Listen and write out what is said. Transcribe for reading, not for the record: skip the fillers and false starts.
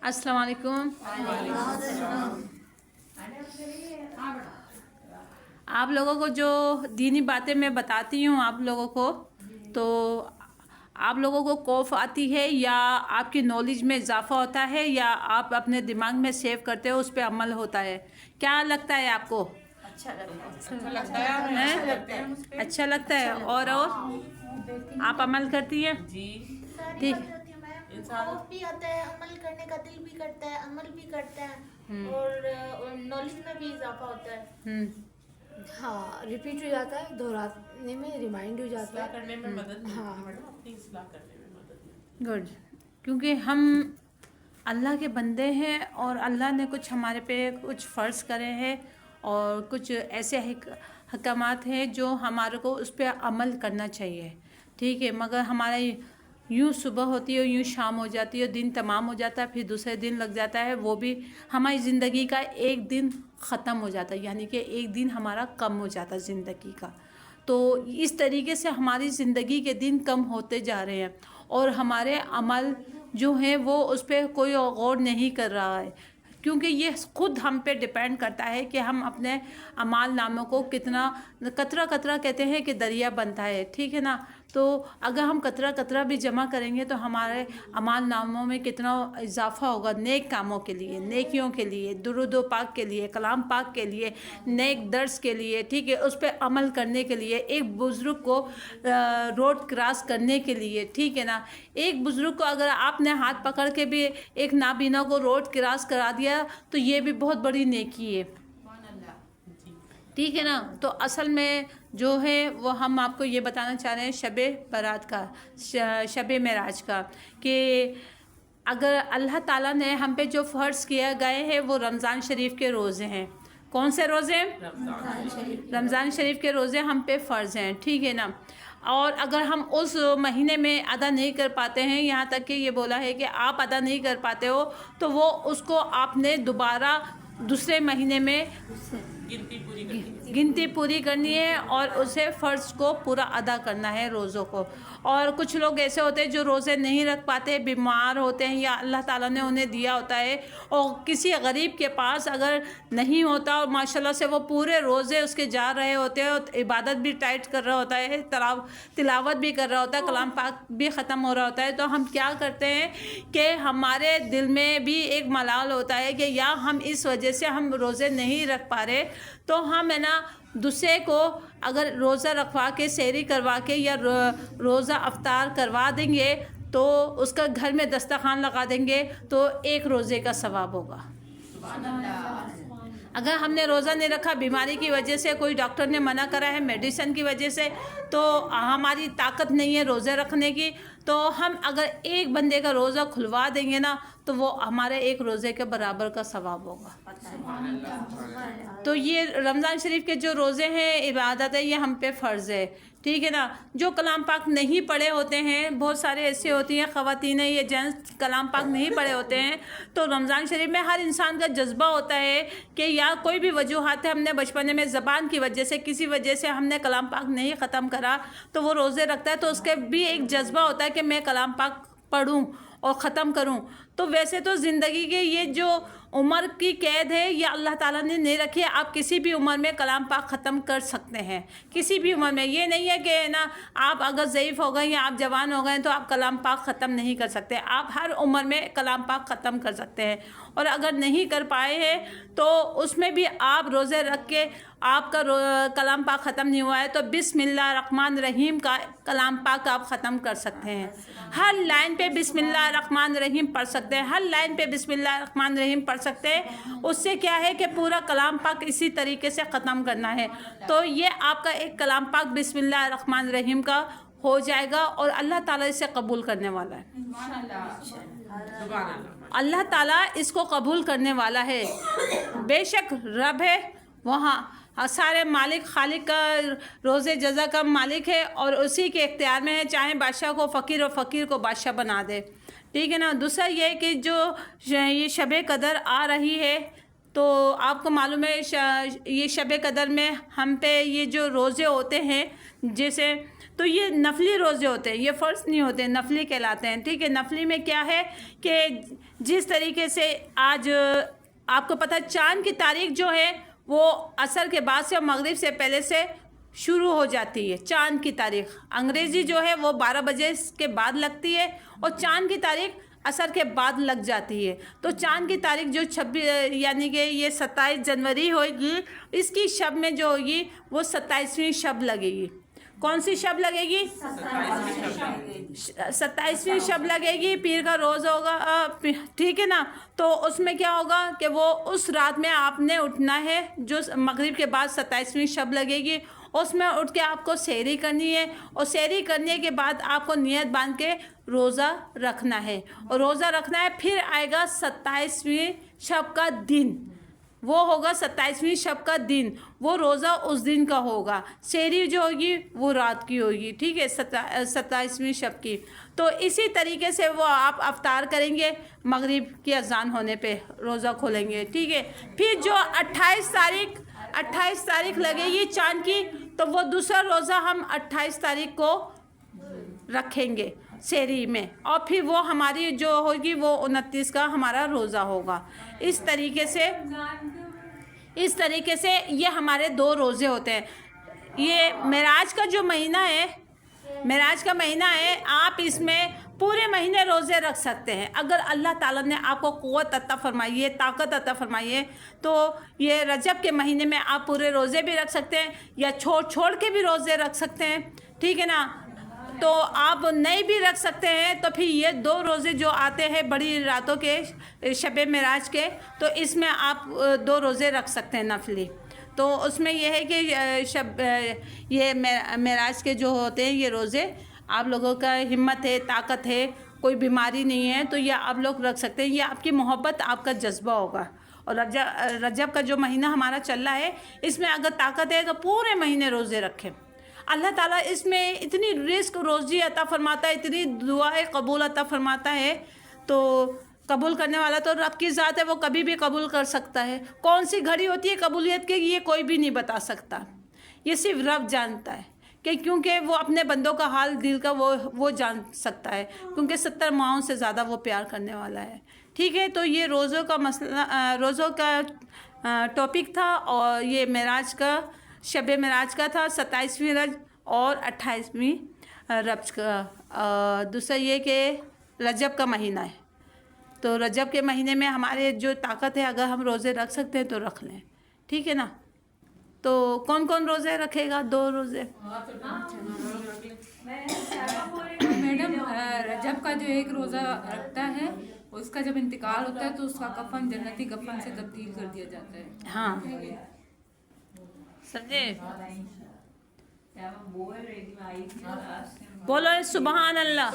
अस्सलाम वालेकुम। आप लोगों को जो दीनी बातें मैं बताती हूँ आप लोगों को, तो आप लोगों को खौफ आती है या आपकी नॉलेज में इजाफा होता है या आप अपने दिमाग में सेव करते हो, उस पर अमल होता है? क्या लगता है आपको? अच्छा लगता है। अच्छा लगता है। और आप अमल करती हैं? जी ठीक। खौफ भी आता है, अमल करने का दिल भी करता है, अमल भी करता है और नॉलेज में भी इजाफा होता है। हाँ, रिपीट हो जाता है, दोहराने में रिमाइंड हो जाता इस्लाह है। करने में मदद मिलती हाँ। है मैडम, अपनी इस्लाह करने में मदद मिलती गुड। क्योंकि हम अल्लाह के बंदे हैं और अल्लाह ने कुछ हमारे पे कुछ फ़र्ज़ करे हैं और कुछ ऐसे हकामात हैं जो हमारे को उस पर अमल करना चाहिए। ठीक है, मगर हमारा यूँ सुबह होती है, यूँ शाम हो जाती है, दिन तमाम हो जाता है, फिर दूसरे दिन लग जाता है, वो भी हमारी ज़िंदगी का एक दिन ख़त्म हो जाता है, यानी कि एक दिन हमारा कम हो जाता है ज़िंदगी का। तो इस तरीके से हमारी ज़िंदगी के दिन कम होते जा रहे हैं और हमारे अमल जो हैं वो उस पर कोई गौर नहीं कर रहा है, क्योंकि ये खुद हम पे डिपेंड करता है कि हम अपने अमाल नामों को कितना, कतरा कतरा कहते हैं कि दरिया बनता है, ठीक है ना। तो अगर हम कतरा कतरा भी जमा करेंगे तो हमारे अमाल नामों में कितना इजाफा होगा, नेक कामों के लिए, नेकियों के लिए, दुरूद व पाक के लिए, कलाम पाक के लिए, नेक दर्स के लिए, ठीक है, उस पर अमल करने के लिए, एक बुज़ुर्ग को रोड क्रॉस करने के लिए, ठीक है ना। एक बुज़ुर्ग को अगर आपने हाथ पकड़ के भी एक नाबीना को रोड क्रॉस करा दिया तो ये भी बहुत बड़ी नेकी है, ठीक है ना। तो असल में जो है वो हम आपको ये बताना चाह रहे हैं शबे बारात का, शबे मेराज का, कि अगर अल्लाह ताला ने हम पे जो फ़र्ज़ किए गए हैं वो रमज़ान शरीफ के रोज़े हैं। कौन से रोज़े? रमज़ान शरीफ के रोज़े हम पे फ़र्ज़ हैं, ठीक है ना। और अगर हम उस महीने में अदा नहीं कर पाते हैं, यहाँ तक कि ये बोला है कि आप अदा नहीं कर पाते हो तो वो उसको आपने दोबारा दूसरे महीने में गिनती पूरी करनी है और उसे फ़र्ज़ को पूरा अदा करना है, रोज़ों को। और कुछ लोग ऐसे होते हैं जो रोज़े नहीं रख पाते, बीमार होते हैं या अल्लाह ताला ने उन्हें दिया होता है और किसी गरीब के पास अगर नहीं होता और माशाल्लाह से वो पूरे रोज़े उसके जा रहे होते हैं और इबादत भी टाइट कर रहा होता है, तिलावत भी कर रहा होता है, कलाम पाक भी ख़त्म हो रहा होता है, तो हम क्या करते हैं कि हमारे दिल में भी एक मलाल होता है कि या हम इस वजह से हम रोज़े नहीं रख पा रहे, तो हम है ना दूसरे को अगर रोज़ा रखवा के, सहरी करवा के या रोज़ा अफ्तार करवा देंगे तो उसका घर में दस्तरखान लगा देंगे तो एक रोज़े का सवाब होगा। अगर हमने रोज़ा नहीं रखा, बीमारी की वजह से, कोई डॉक्टर ने मना करा है मेडिसिन की वजह से, तो हमारी ताकत नहीं है रोज़े रखने की, तो हम अगर एक बंदे का रोज़ा खुलवा देंगे ना तो वो हमारे एक रोज़े के बराबर का सवाब होगा। तो ये रमज़ान शरीफ के जो रोज़े हैं, इबादत है, ये हम पे फ़र्ज़ है, ठीक है ना। जो कलाम पाक नहीं पढ़े होते हैं, बहुत सारे ऐसे होती हैं ख़वातीन या जेंट्स कलाम पाक नहीं पढ़े होते हैं, तो रमज़ान शरीफ में हर इंसान का जज्बा होता है कि या कोई भी वजूहात है, हमने बचपन में ज़बान की वजह से, किसी वजह से हमने कलाम पाक नहीं ख़त्म करा, तो वो रोज़े रखता है, तो उसके भी एक जज्बा होता है कि मैं कलाम पाक पढ़ूँ और ख़त्म करूँ। तो वैसे तो ज़िंदगी के ये जो उम्र की कैद है ये अल्लाह ताला ने नहीं रखी है, आप किसी भी उम्र में कलाम पाक ख़त्म कर सकते हैं, किसी भी उम्र में। ये नहीं है कि ना आप अगर ज़ईफ़ हो गए या आप जवान हो गए तो आप कलाम पाक ख़त्म नहीं कर सकते, आप हर उम्र में कलाम पाक ख़त्म कर सकते हैं। और अगर नहीं कर पाए हैं तो उसमें भी आप रोज़े रख के आपका कलाम पाक ख़त्म नहीं हुआ है तो बिस्मिल्लाह रहमान रहीम का कलाम पाक आप ख़त्म कर सकते हैं। हर लाइन पे बिस्मिल्लाह रहमान रहीम पढ़ सकते हैं, हर लाइन पे बिस्मिल्लाह रहमान रहीम पढ़ सकते हैं। उससे क्या है कि पूरा कलाम पाक इसी तरीके से ख़त्म करना है, तो ये आपका एक कलाम पाक बिस्मिल्लाह रहमान रहीम का हो जाएगा और अल्लाह ताला इसे कबूल करने वाला है। अल्लाह ताला इसको कबूल करने वाला है। बेशक रब है वहाँ सारे मालिक, खालिक का रोज़े जज़ा का मालिक है और उसी के इख्तियार में है, चाहे बादशाह को फ़कीर और फ़कीर को बादशाह बना दे, ठीक है ना। दूसरा ये कि जो ये शब कदर आ रही है तो आपको मालूम है ये शब कदर में हम पे ये जो रोज़े होते हैं, जैसे تو یہ نفلی روزے ہوتے ہیں, یہ فرض نہیں ہوتے, نفلی کہلاتے ہیں. ٹھیک ہے, نفلی میں کیا ہے کہ جس طریقے سے آج آپ کو پتہ چاند کی تاریخ جو ہے وہ عصر کے بعد سے اور مغرب سے پہلے سے شروع ہو جاتی ہے. چاند کی تاریخ انگریزی جو ہے وہ 12 بجے کے بعد لگتی ہے اور چاند کی تاریخ عصر کے بعد لگ جاتی ہے. تو چاند کی تاریخ جو 26 یعنی کہ یہ 27 جنوری ہوگی, اس کی شب میں جو ہوگی وہ 27ویں شب لگے گی. کون سی شب لگے گی؟ 27ویں شب لگے گی, پیر کا روز ہوگا. ٹھیک ہے نا, تو اس میں کیا ہوگا کہ وہ اس رات میں آپ نے اٹھنا ہے جو مغرب کے بعد 27ویں شب لگے گی. اس میں اٹھ کے آپ کو سحری کرنی ہے اور سحری کرنے کے بعد آپ کو نیت باندھ کے روزہ رکھنا ہے اور روزہ رکھنا ہے. پھر آئے گا 27ویں شب کا دن, وہ ہوگا 27ویں شب کا دن, وہ روزہ اس دن کا ہوگا. سحری جو ہوگی وہ رات کی ہوگی. ٹھیک ہے, 27ویں شب کی. تو اسی طریقے سے وہ آپ افطار کریں گے, مغرب کی اذان ہونے پہ روزہ کھولیں گے. ٹھیک ہے, پھر جو 28 تاریخ لگے گی چاند کی, تو وہ دوسرا روزہ ہم 28 تاریخ کو رکھیں گے سحری میں, اور پھر وہ ہماری جو ہوگی وہ 29 کا ہمارا روزہ ہوگا. اس طریقے سے یہ ہمارے 2 روزے ہوتے ہیں. یہ معراج کا جو مہینہ ہے, معراج کا مہینہ ہے, آپ اس میں پورے مہینے روزے رکھ سکتے ہیں. اگر اللہ تعالیٰ نے آپ کو قوت عطا فرمائی ہے, طاقت عطا فرمائی ہے, تو یہ رجب کے مہینے میں آپ پورے روزے بھی رکھ سکتے ہیں یا چھوڑ کے بھی روزے رکھ سکتے ہیں. ٹھیک ہے نا, تو آپ نہیں بھی رکھ سکتے ہیں. تو پھر یہ 2 روزے جو آتے ہیں بڑی راتوں کے شب معراج کے, تو اس میں آپ 2 روزے رکھ سکتے ہیں نفلی. تو اس میں یہ ہے کہ یہ معراج کے جو ہوتے ہیں یہ روزے, آپ لوگوں کا ہمت ہے, طاقت ہے, کوئی بیماری نہیں ہے, تو یہ آپ لوگ رکھ سکتے ہیں. یہ آپ کی محبت, آپ کا جذبہ ہوگا. اور رجب کا جو مہینہ ہمارا چل رہا ہے, اس میں اگر طاقت ہے تو پورے مہینے روزے رکھیں. اللہ تعالیٰ اس میں اتنی رزق روزی عطا فرماتا ہے, اتنی دعائیں قبول عطا فرماتا ہے. تو قبول کرنے والا تو رب کی ذات ہے, وہ کبھی بھی قبول کر سکتا ہے. کون سی گھڑی ہوتی ہے قبولیت کی, یہ کوئی بھی نہیں بتا سکتا, یہ صرف رب جانتا ہے. کیونکہ وہ اپنے بندوں کا حال دل کا وہ جان سکتا ہے, کیونکہ 70 ماہوں سے زیادہ وہ پیار کرنے والا ہے. ٹھیک ہے, تو یہ روزوں کا مسئلہ, روزوں کا ٹاپک تھا, اور یہ معراج کا, شب معراج کا تھا, 27ویں رجب اور 28ویں رجب کا. دوسرا یہ کہ رجب کا مہینہ ہے, تو رجب کے مہینے میں ہمارے جو طاقت ہے, اگر ہم روزے رکھ سکتے ہیں تو رکھ لیں. ٹھیک ہے نا, تو کون کون روزے رکھے گا؟ 2 روزے. میڈم رجب کا جو ایک روزہ رکھتا ہے, اس کا جب انتقال ہوتا ہے تو اس کا کفن جنتی کفن سے تبدیل کر دیا جاتا ہے. ہاں, سمجھے؟ بولو سبحان اللہ.